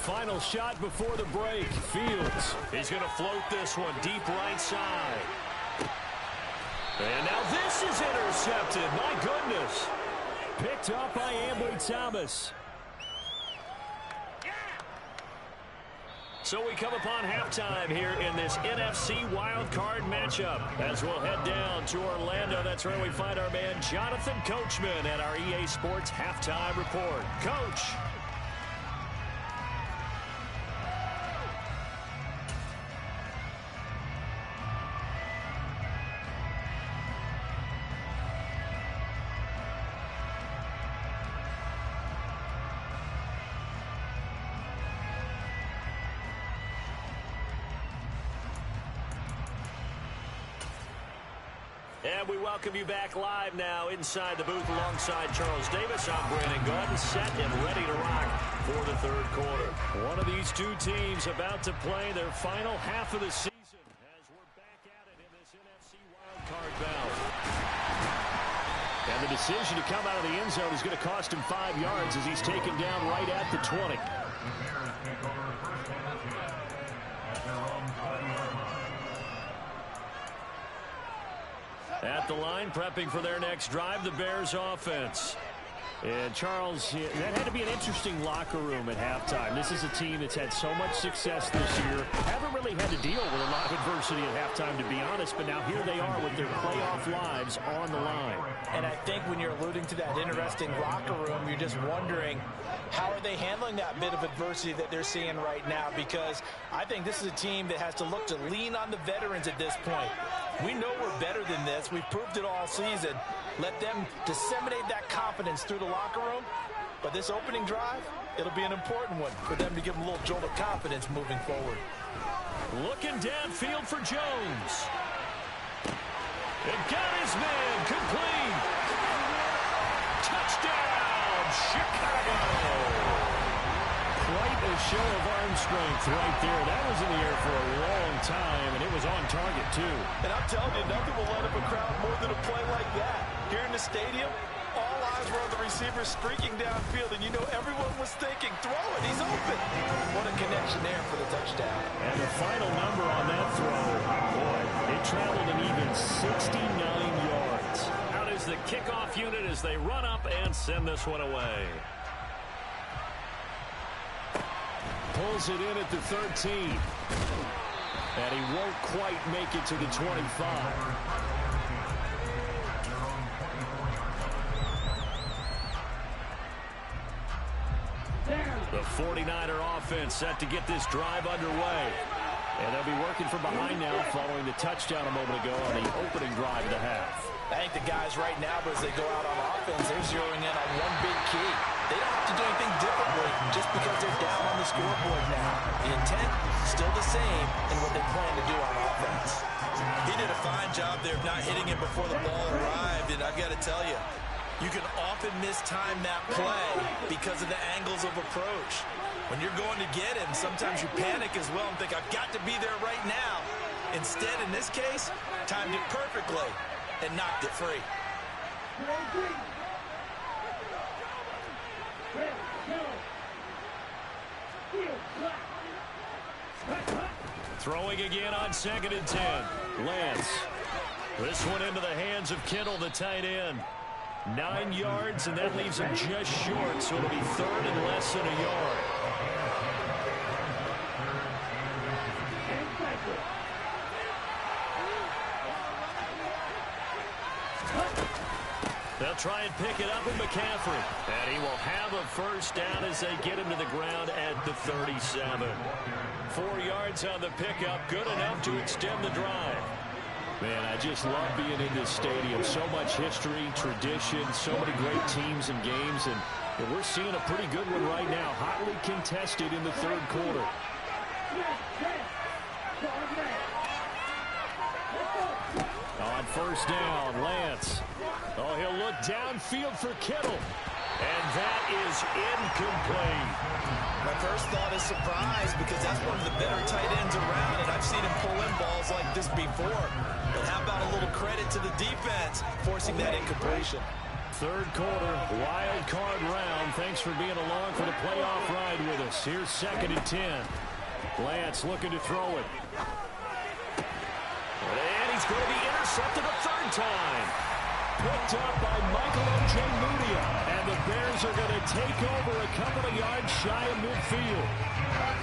final shot before the break. Fields. He's going to float this one deep right side. And now this is intercepted. My goodness. Picked up by Ambry Thomas. So we come upon halftime here in this NFC wildcard matchup. As we'll head down to Orlando, that's where we find our man Jonathan Coachman at our EA Sports Halftime Report. Coach. And we welcome you back live now inside the booth alongside Charles Davis. I'm Brandon Gaudin, set and ready to rock for the third quarter. One of these two teams about to play their final half of the season as we're back at it in this NFC wildcard bout. And the decision to come out of the end zone is going to cost him 5 yards as he's taken down right at the 20. At the line, prepping for their next drive, the Bears offense. And Charles, that had to be an interesting locker room at halftime. This is a team that's had so much success this year. Haven't really had to deal with a lot of adversity at halftime, to be honest. But now here they are with their playoff lives on the line. And I think when you're alluding to that interesting locker room, you're just wondering, how are they handling that bit of adversity that they're seeing right now? Because I think this is a team that has to look to lean on the veterans at this point. We know we're better than this. We've proved it all season. Let them disseminate that confidence through the locker room. But this opening drive, it'll be an important one for them to give them a little jolt of confidence moving forward. Looking downfield for Jones. And got his man complete. Touchdown, Chicago. Quite a show of arm strength right there. That was in the air for a long time, and it was on target, too. And I'm telling you, nothing will light up a crowd more than a play like that. Here in the stadium, all eyes were on the receiver streaking downfield, and you know everyone was thinking, throw it, he's open. What a connection there for the touchdown. And the final number on that throw, boy, it traveled an even 69 yards. Out is the kickoff unit as they run up and send this one away. Pulls it in at the 13. And he won't quite make it to the 25. The 49er offense set to get this drive underway. And they'll be working from behind now following the touchdown a moment ago on the opening drive of the half. I think the guys right now, as they go out on offense, they're zeroing in on one big key. They don't have to do anything differently just because they're down on the scoreboard now. The intent still the same in what they plan to do on offense. He did a fine job there of not hitting him before the ball arrived, and I've got to tell you, you can often mistime that play because of the angles of approach. When you're going to get him, sometimes you panic as well and think, I've got to be there right now. Instead, in this case, timed it perfectly and knocked it free. Throwing again on 2nd and 10. Lance. This one into the hands of Kittle, the tight end. 9 yards, and that leaves him just short, so it'll be 3rd and less than a yard. They'll try and pick it up with McCaffrey. And he will have a first down as they get him to the ground at the 37. 4 yards on the pickup, good enough to extend the drive. Man, I just love being in this stadium. So much history, tradition, so many great teams and games. And we're seeing a pretty good one right now. Hotly contested in the third quarter. On first down, Lance. Oh, he'll look downfield for Kittle. And that is incomplete. My first thought is surprise because that's one of the better tight ends around, and I've seen him pull in balls like this before. But how about a little credit to the defense forcing that incompletion? Third quarter, wild card round. Thanks for being along for the playoff ride with us. Here's 2nd and 10. Lance looking to throw it. And he's going to be intercepted a third time. Picked up by Michael Ojemudia. And the Bears are going to take over a couple of yards shy of midfield.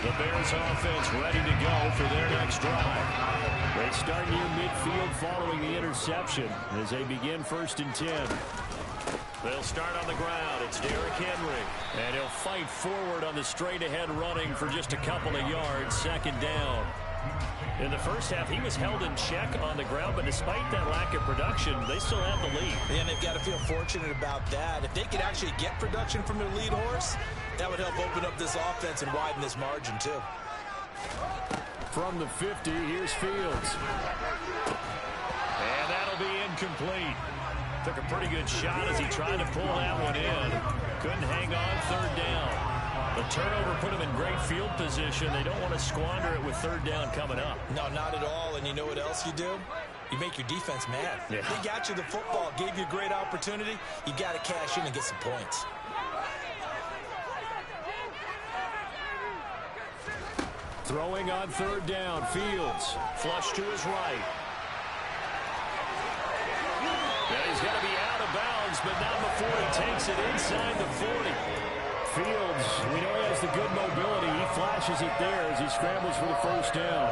The Bears offense ready to go for their next drive. They start near midfield following the interception as they begin 1st and 10. They'll start on the ground. It's Derrick Henry. And he'll fight forward on the straight-ahead running for just a couple of yards. 2nd down. In the first half, he was held in check on the ground, but despite that lack of production, they still have the lead. And they've got to feel fortunate about that. If they could actually get production from their lead horse, that would help open up this offense and widen this margin, too. From the 50, here's Fields. And that'll be incomplete. Took a pretty good shot as he tried to pull that one in. Couldn't hang on 3rd down. The turnover put him in great field position. They don't want to squander it with 3rd down coming up. No, not at all. And you know what else you do? You make your defense mad. Yeah. They got you the football, gave you a great opportunity. You got to cash in and get some points. Throwing on 3rd down, Fields. Flush to his right. Yeah, he's going to be out of bounds, but not before he takes it inside the 40. Fields, we know he has the good mobility. He flashes it there as he scrambles for the 1st down.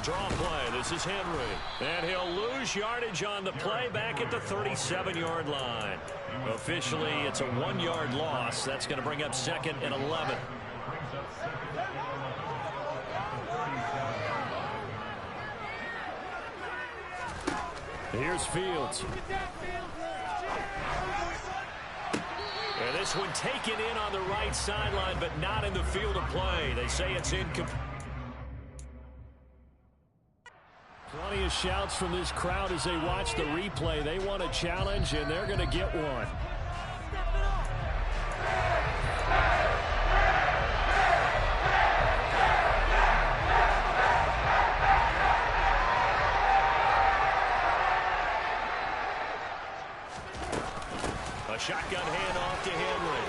Draw play. This is Henry. And he'll lose yardage on the play back at the 37-yard line. Officially, it's a 1-yard loss. That's going to bring up 2nd and 11. Here's Fields. And this one taken in on the right sideline, but not in the field of play. They say it's incomplete. Plenty of shouts from this crowd as they watch the replay. They want a challenge, and they're going to get one. A shotgun handoff to Henry.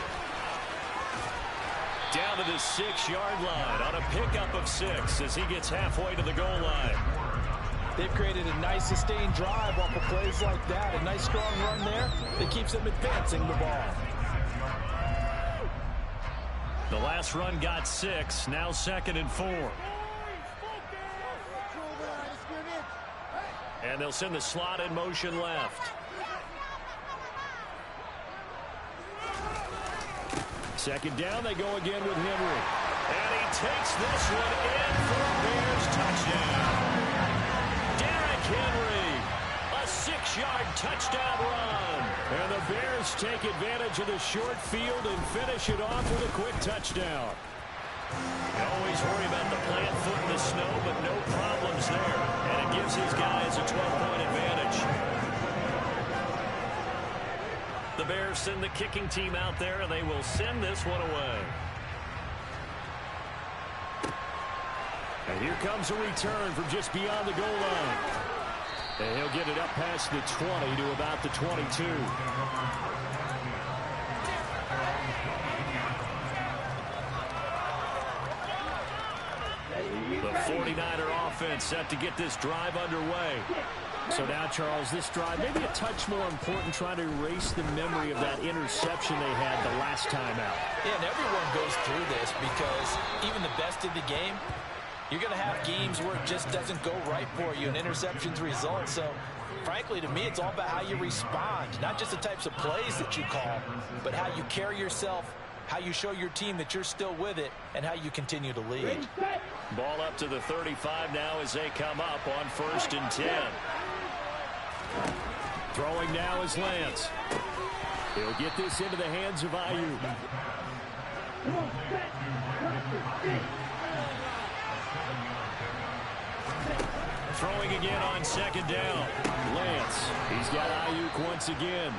Down to the 6-yard line on a pickup of 6 as he gets halfway to the goal line. They've created a nice sustained drive off of plays like that. A nice strong run there that keeps them advancing the ball. The last run got 6. Now 2nd and 4. And they'll send the slot in motion left. 2nd down, they go again with Henry. And he takes this one in for a Bears touchdown. Derrick Henry, a 6-yard touchdown run. And the Bears take advantage of the short field and finish it off with a quick touchdown. You always worry about the plant foot in the snow, but no problems there. And it gives his guys a 12-point advantage. The Bears send the kicking team out there, and they will send this one away. And here comes a return from just beyond the goal line. And he'll get it up past the 20 to about the 22. The 49er offense set to get this drive underway. So now, Charles, this drive maybe a touch more important, trying to erase the memory of that interception they had the last time out. Yeah, and everyone goes through this because even the best of the game, you're going to have games where it just doesn't go right for you, and interceptions result. So, frankly, to me, it's all about how you respond, not just the types of plays that you call, but how you carry yourself, how you show your team that you're still with it, and how you continue to lead. Ball up to the 35 now as they come up on 1st and 10. Throwing now is Lance. He'll get this into the hands of Ayuk. Throwing again on 2nd down. Lance, he's got Ayuk once again.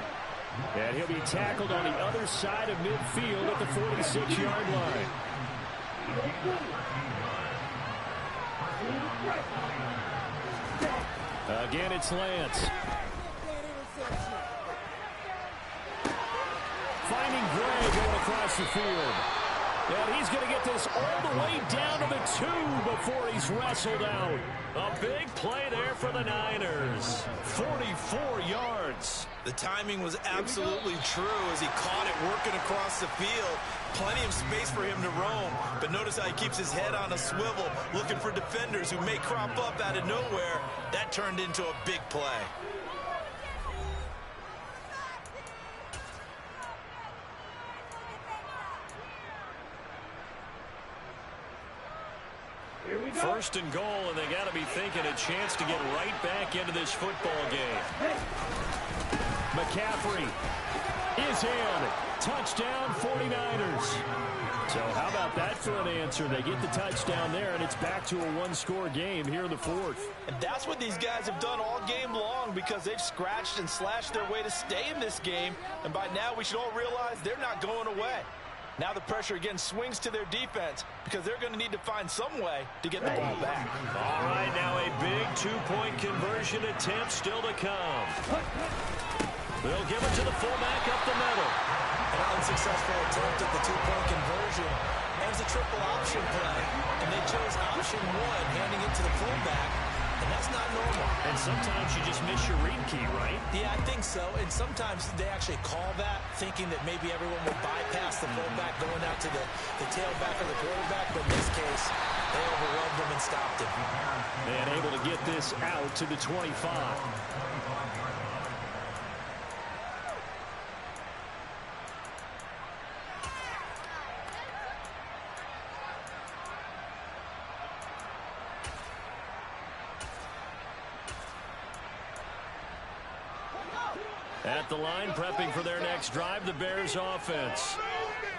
And he'll be tackled on the other side of midfield at the 46-yard line. Again, it's Lance. Finding Gray going across the field. And he's going to get this all the way down to the 2 before he's wrestled out. A big play there for the Niners. 44 yards. The timing was absolutely true as he caught it working across the field. Plenty of space for him to roam. But notice how he keeps his head on a swivel, looking for defenders who may crop up out of nowhere. That turned into a big play. First and goal, and they got to be thinking a chance to get right back into this football game. McCaffrey is in. Touchdown, 49ers. So how about that for an answer? They get the touchdown there, and it's back to a one-score game here in the fourth. And that's what these guys have done all game long because they've scratched and slashed their way to stay in this game. And by now, we should all realize they're not going away. Now the pressure again swings to their defense because they're going to need to find some way to get the ball back. All right, now a big two-point conversion attempt still to come. They'll give it to the fullback up the middle. An unsuccessful attempt at the two-point conversion. That was a triple option play, and they chose option 1, handing it to the fullback, and that's not normal. And sometimes you just miss your read key, right? Yeah, I think so, and sometimes they actually call that, thinking that maybe everyone will bypass the fullback going out to the tailback or the quarterback, but in this case, they overwhelmed him and stopped him. And able to get this out to the 25. At the line, prepping for their next drive, the Bears offense.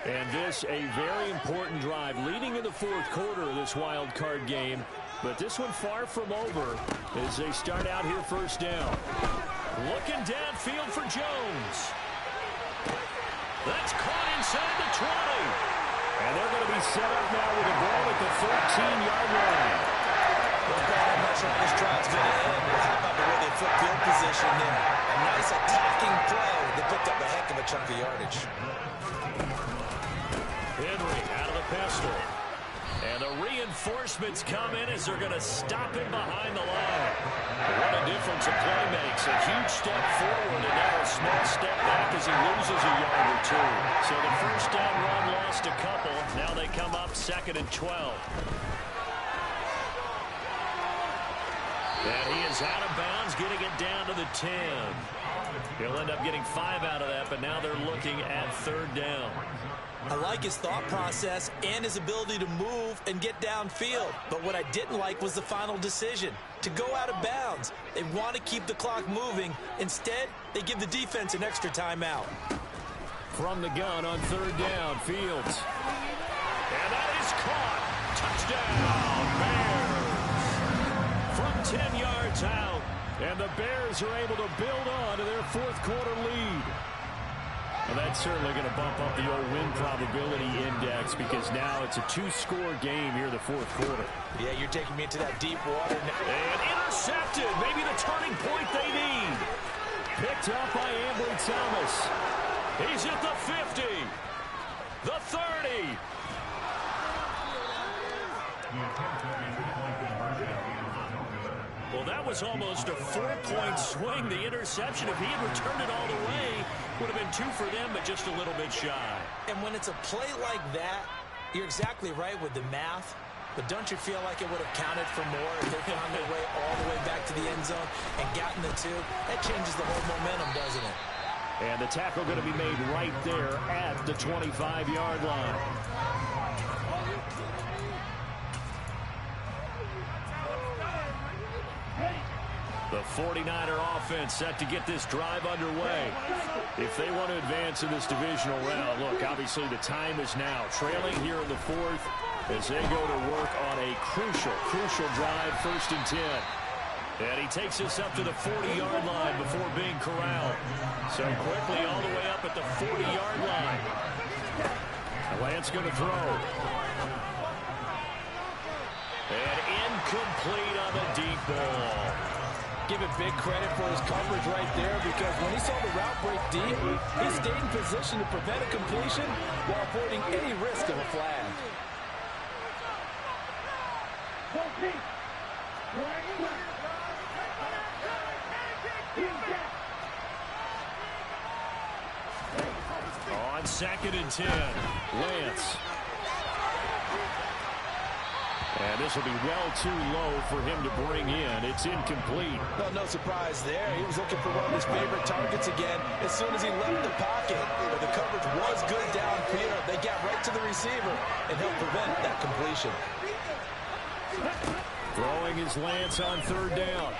And this, a very important drive, leading in the fourth quarter of this wild card game. But this one far from over as they start out here first down. Looking downfield for Jones. That's caught inside the 20. And they're going to be set up now with a ball at the 13-yard line. I'm not sure how this drive's going to end, but how about the way they flip field position there? A nice attacking play that picked up a heck of a chunk of yardage. Henry out of the pistol. And the reinforcements come in as they're going to stop him behind the line. What a difference a play makes. A huge step forward and now a small step back as he loses a yard or two. So the first down run lost a couple. Now they come up 2nd and 12. And he is out of bounds, getting it down to the 10. He'll end up getting 5 out of that, but now they're looking at 3rd down. I like his thought process and his ability to move and get downfield. But what I didn't like was the final decision, to go out of bounds. They want to keep the clock moving. Instead, they give the defense an extra timeout. From the gun on 3rd down, Fields. And that is caught. Touchdown, Bears. From 10 yards out. And the Bears are able to build on to their fourth quarter lead. Well, that's certainly going to bump up the old win probability index because now it's a 2-score game here in the fourth quarter. Yeah, you're taking me into that deep water. And intercepted. Maybe the turning point they need. Picked up by Ambry Thomas. He's at the 50. The 30. Well, that was almost a 4-point swing. The interception, if he had returned it all the way, would have been 2 for them, but just a little bit shy. And when it's a play like that, you're exactly right with the math. But don't you feel like it would have counted for more if they found their way all the way back to the end zone and gotten the 2? That changes the whole momentum, doesn't it? And the tackle going to be made right there at the 25-yard line. The 49er offense set to get this drive underway. If they want to advance in this divisional round, look, obviously the time is now. Trailing here in the fourth as they go to work on a crucial drive, 1st and 10. And he takes us up to the 40-yard line before being corralled. So quickly all the way up at the 40-yard line. Lance going to throw. And incomplete on the deep ball. Give him big credit for his coverage right there, because when he saw the route break deep, he stayed in position to prevent a completion while avoiding any risk of a flag. On 2nd and 10, Lance. And this will be well too low for him to bring in. It's incomplete. Well, no surprise there. He was looking for one of his favorite targets again as soon as he left the pocket. But the coverage was good downfield. They got right to the receiver and helped prevent that completion. Throwing his Lance on 3rd down.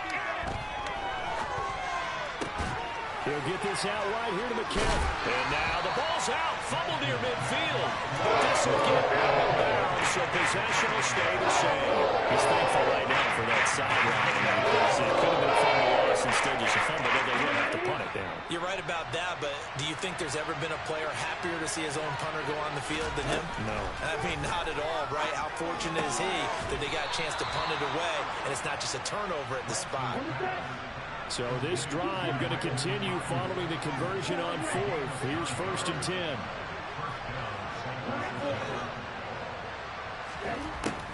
He'll get this out wide here to McCaffrey. And now the ball's out. Fumble near midfield. This will get out of bounds, so possession will stay the same. He's thankful right now for that sideline. It could have been a fumble loss. Instead, just a fumble, but they will have to punt it down. You're right about that, but do you think there's ever been a player happier to see his own punter go on the field than him? No. I mean, not at all, right? How fortunate is he that they got a chance to punt it away, and it's not just a turnover at the spot. So this drive going to continue following the conversion on 4th. Here's 1st and 10.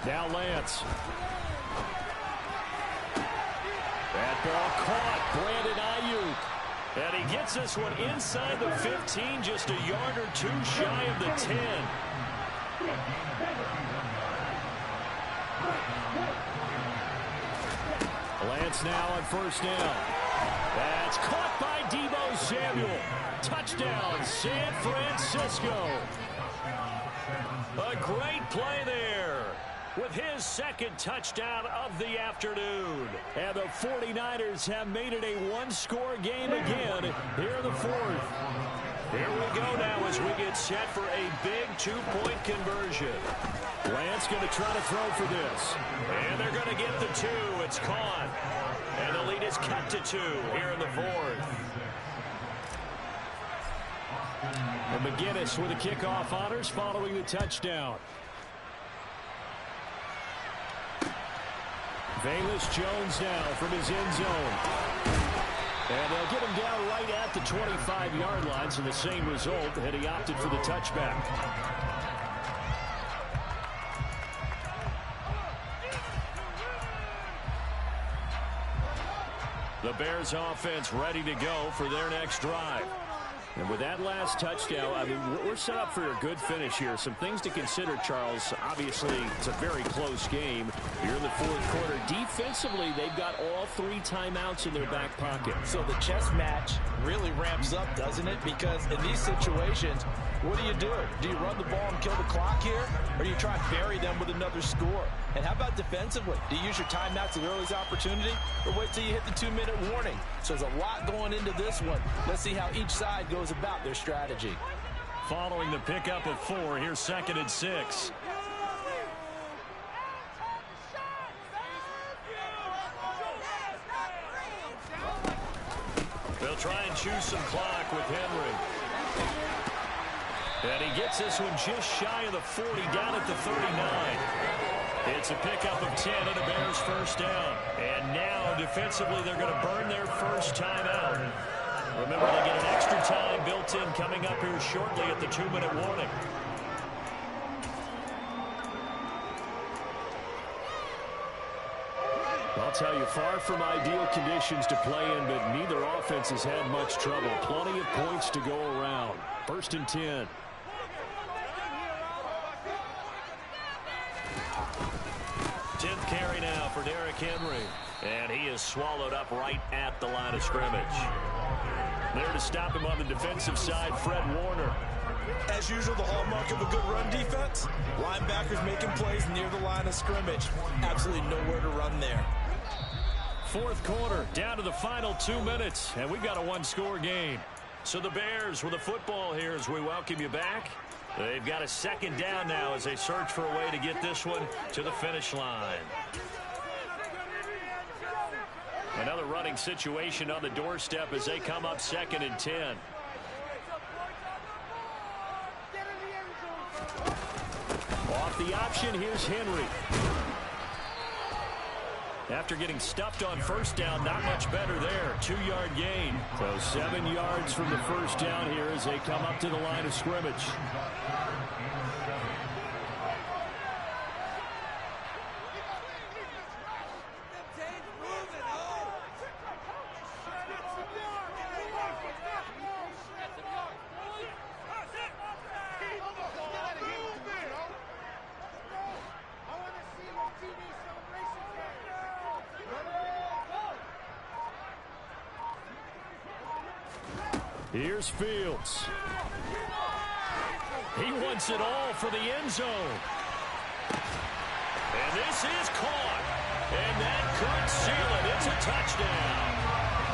Now Lance. That ball caught. Brandon Ayuk. And he gets this one inside the 15, just a yard or two shy of the 10. Lance now on 1st down. That's caught by Deebo Samuel. Touchdown, San Francisco. A great play there with his 2nd touchdown of the afternoon. And the 49ers have made it a one-score game again here in the 4th. Here we go now as we get set for a big 2-point conversion. Lance going to try to throw for this. And they're going to get the 2. It's caught. And the lead is cut to 2 here in the 4th. And McGinnis with the kickoff honors following the touchdown. Velus Jones now from his end zone. And they'll get him down right at the 25-yard line, so the same result, and he opted for the touchback. The Bears offense ready to go for their next drive. And with that last touchdown, I mean, we're set up for a good finish here. Some things to consider, Charles. Obviously, it's a very close game. You're in the 4th quarter. Defensively, they've got all 3 timeouts in their back pocket. So the chess match really ramps up, doesn't it? Because in these situations, what do you do? Do you run the ball and kill the clock here? Or do you try and bury them with another score? And how about defensively? Do you use your timeouts at earliest opportunity? Or wait till you hit the 2-minute warning? So there's a lot going into this one. Let's see how each side goes about their strategy. Following the pickup of 4, here's 2nd and 6. They'll try and choose some clock with Henry. And he gets this one just shy of the 40, down at the 39. It's a pickup of 10 and a Bears 1st down. And now, defensively, they're going to burn their first timeout. Remember, they get an extra time built in coming up here shortly at the 2-minute warning. I'll tell you, far from ideal conditions to play in, but neither offense has had much trouble. Plenty of points to go around. 1st and 10. Carry now for Derrick Henry. And he is swallowed up right at the line of scrimmage. There to stop him on the defensive side, Fred Warner. As usual, the hallmark of a good run defense, linebackers making plays near the line of scrimmage. Absolutely nowhere to run there. 4th quarter, down to the final 2 minutes, and we've got a one-score game. So the Bears with the football here as we welcome you back. They've got a 2nd down now as they search for a way to get this one to the finish line. Another running situation on the doorstep as they come up 2nd and 10. Off the option, here's Henry. After getting stuffed on first down, not much better there. 2-yard gain. So 7 yards from the first down here as they come up to the line of scrimmage. Here's Fields. He wants it all for the end zone. And this is caught. And that could seal it. It's a touchdown.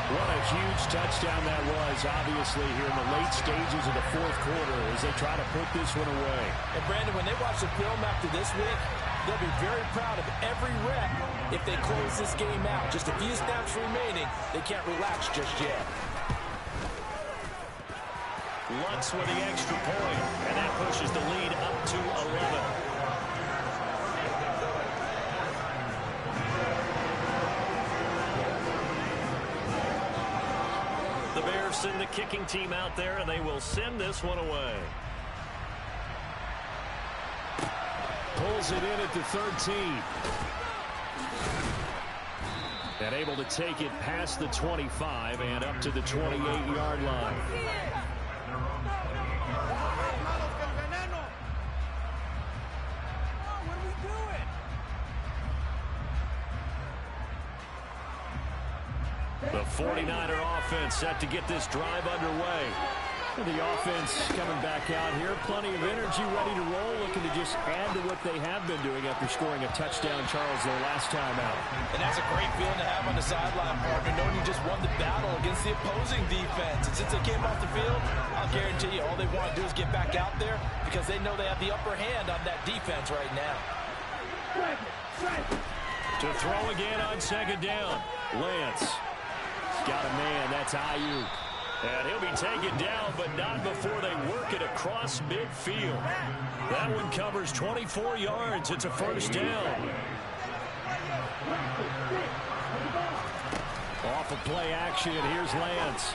What a huge touchdown that was, obviously, here in the late stages of the fourth quarter as they try to put this one away. And, Brandon, when they watch the film after this week, they'll be very proud of every rep if they close this game out. Just a few snaps remaining. They can't relax just yet. Lutz with the extra point, and that pushes the lead up to 11. The Bears send the kicking team out there, and they will send this one away. Pulls it in at the 13. And able to take it past the 25 and up to the 28-yard line. The 49er offense set to get this drive underway. The offense coming back out here. Plenty of energy, ready to roll, looking to just add to what they have been doing after scoring a touchdown, Charles, their last time out. And that's a great feeling to have on the sideline, partner, knowing you just won the battle against the opposing defense. And since they came off the field, I'll guarantee you all they want to do is get back out there because they know they have the upper hand on that defense right now. To throw again on second down. Lance. Got a man. That's Ayuk. And he'll be taken down, but not before they work it across midfield. That one covers 24 yards. It's a first down. Off of play action, and here's Lance.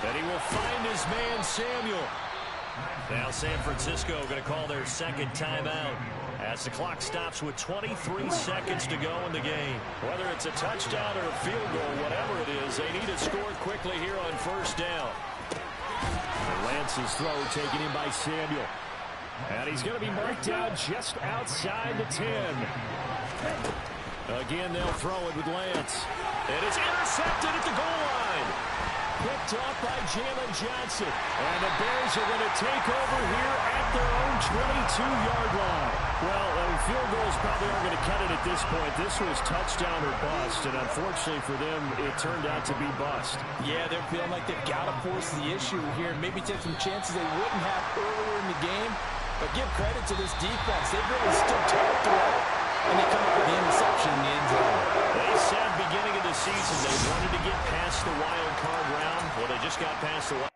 And he will find his man, Samuel. Now San Francisco going to call their second timeout as the clock stops with 23 seconds to go in the game. Whether it's a touchdown or a field goal, whatever it is, they need to score quickly here on first down. And Lance's throw taken in by Samuel. And he's going to be marked down just outside the 10. Again, they'll throw it with Lance. And it's intercepted at the goal line. Picked off by Jalen Johnson. And the Bears are going to take over here at their own 22-yard line. Well, field goals probably aren't going to cut it at this point. This was touchdown or bust, and unfortunately for them, it turned out to be bust. Yeah, they're feeling like they've got to force the issue here and maybe take some chances they wouldn't have earlier in the game. But give credit to this defense. They've really stood tall through it, and they come up with the interception in the end zone. They said beginning of the season they wanted to get past the wild card round. Well, they just got past the wild